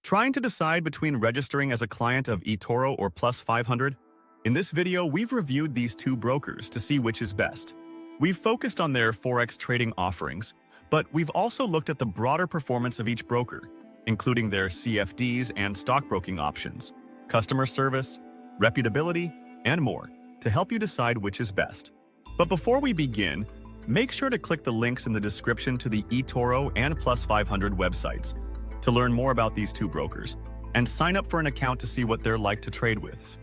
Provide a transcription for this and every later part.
Trying to decide between registering as a client of eToro or Plus500? In this video, we've reviewed these two brokers to see which is best. We've focused on their Forex trading offerings, but we've also looked at the broader performance of each broker, including their CFDs and stockbroking options, customer service, reputability, and more, to help you decide which is best. But before we begin, make sure to click the links in the description to the eToro and Plus500 websites to learn more about these two brokers and sign up for an account to see what they're like to trade with.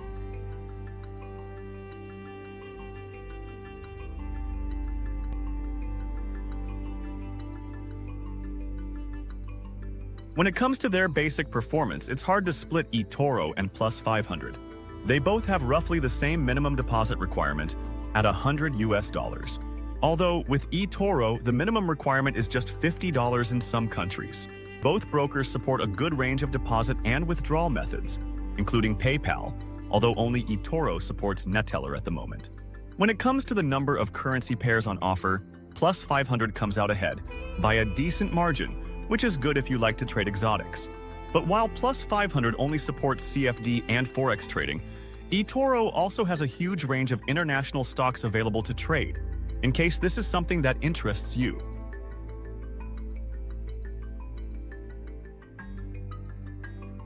When it comes to their basic performance, it's hard to split eToro and Plus500. They both have roughly the same minimum deposit requirement at $100 US. Although with eToro, the minimum requirement is just $50 in some countries. Both brokers support a good range of deposit and withdrawal methods, including PayPal, although only eToro supports Neteller at the moment. When it comes to the number of currency pairs on offer, Plus500 comes out ahead by a decent margin, which is good if you like to trade exotics. But while Plus500 only supports CFD and Forex trading, eToro also has a huge range of international stocks available to trade, in case this is something that interests you.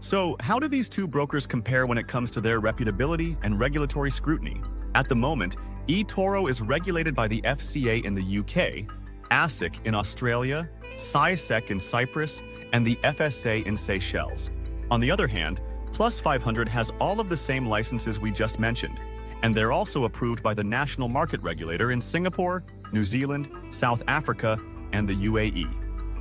So, how do these two brokers compare when it comes to their reputability and regulatory scrutiny? At the moment, eToro is regulated by the FCA in the UK, ASIC in Australia, SciSec in Cyprus, and the FSA in Seychelles. On the other hand, Plus500 has all of the same licenses we just mentioned, and they're also approved by the national market regulator in Singapore, New Zealand, South Africa, and the UAE.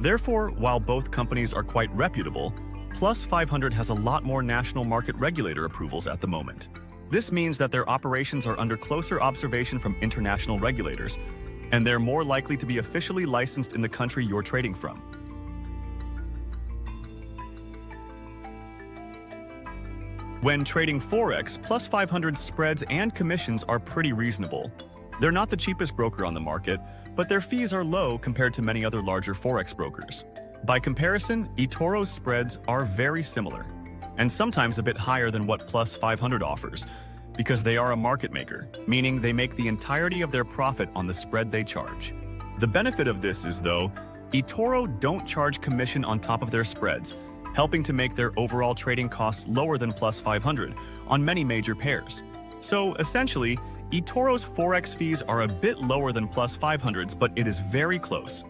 Therefore, while both companies are quite reputable, Plus500 has a lot more national market regulator approvals at the moment. This means that their operations are under closer observation from international regulators, and they're more likely to be officially licensed in the country you're trading from. When trading Forex, Plus500's spreads and commissions are pretty reasonable. They're not the cheapest broker on the market, but their fees are low compared to many other larger Forex brokers. By comparison, eToro's spreads are very similar, and sometimes a bit higher than what Plus500 offers, because they are a market maker, meaning they make the entirety of their profit on the spread they charge. The benefit of this is, though, eToro don't charge commission on top of their spreads, helping to make their overall trading costs lower than Plus500 on many major pairs. So, essentially, eToro's Forex fees are a bit lower than Plus500's, but it is very close,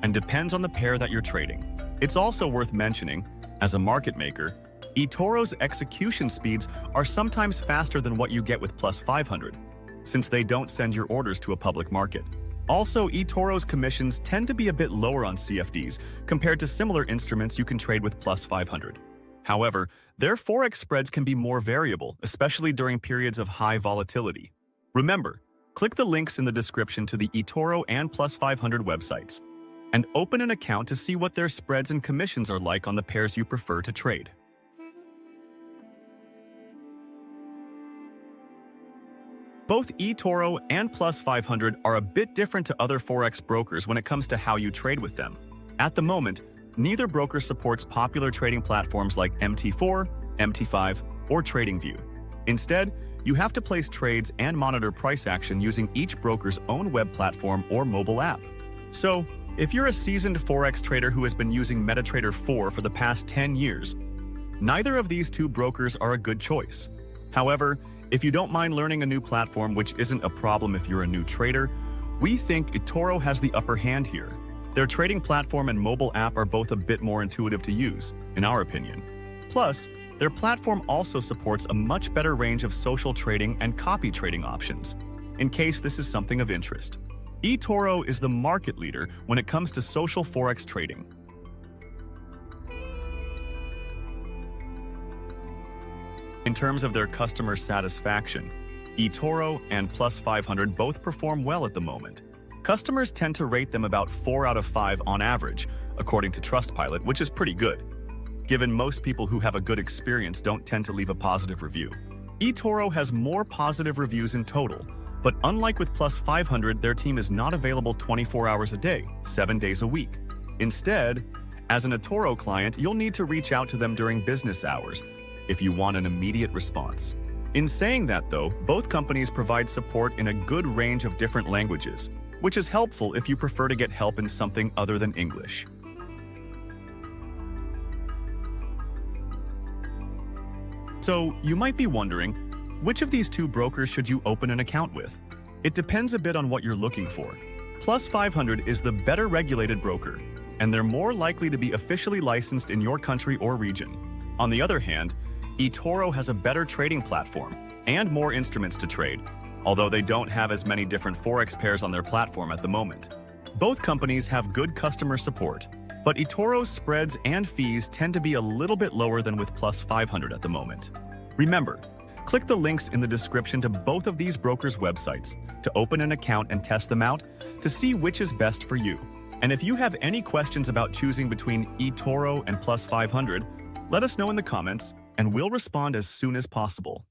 and depends on the pair that you're trading. It's also worth mentioning, as a market maker, eToro's execution speeds are sometimes faster than what you get with Plus500, since they don't send your orders to a public market. Also, eToro's commissions tend to be a bit lower on CFDs compared to similar instruments you can trade with Plus500. However, their Forex spreads can be more variable, especially during periods of high volatility. Remember, click the links in the description to the eToro and Plus500 websites, and open an account to see what their spreads and commissions are like on the pairs you prefer to trade. Both eToro and Plus500 are a bit different to other Forex brokers when it comes to how you trade with them. At the moment, neither broker supports popular trading platforms like MT4, MT5, or TradingView. Instead, you have to place trades and monitor price action using each broker's own web platform or mobile app. So, if you're a seasoned Forex trader who has been using MetaTrader 4 for the past 10 years, neither of these two brokers are a good choice. However, if you don't mind learning a new platform, which isn't a problem if you're a new trader, we think eToro has the upper hand here. Their trading platform and mobile app are both a bit more intuitive to use, in our opinion. Plus, their platform also supports a much better range of social trading and copy trading options, in case this is something of interest. eToro is the market leader when it comes to social Forex trading. In terms of their customer satisfaction, eToro and Plus500 both perform well at the moment. Customers tend to rate them about 4 out of 5 on average, according to Trustpilot, which is pretty good, given most people who have a good experience don't tend to leave a positive review. eToro has more positive reviews in total, but unlike with Plus500, their team is not available 24 hours a day, 7 days a week. Instead, As an eToro client, you'll need to reach out to them during business hours if you want an immediate response. In saying that, though, both companies provide support in a good range of different languages, which is helpful if you prefer to get help in something other than English. So, you might be wondering, which of these two brokers should you open an account with? It depends a bit on what you're looking for. Plus500 is the better regulated broker, and they're more likely to be officially licensed in your country or region. On the other hand, eToro has a better trading platform and more instruments to trade, although they don't have as many different Forex pairs on their platform at the moment. Both companies have good customer support, but eToro's spreads and fees tend to be a little bit lower than with Plus500 at the moment. Remember, click the links in the description to both of these brokers' websites to open an account and test them out to see which is best for you. And if you have any questions about choosing between eToro and Plus500, let us know in the comments, and we'll respond as soon as possible.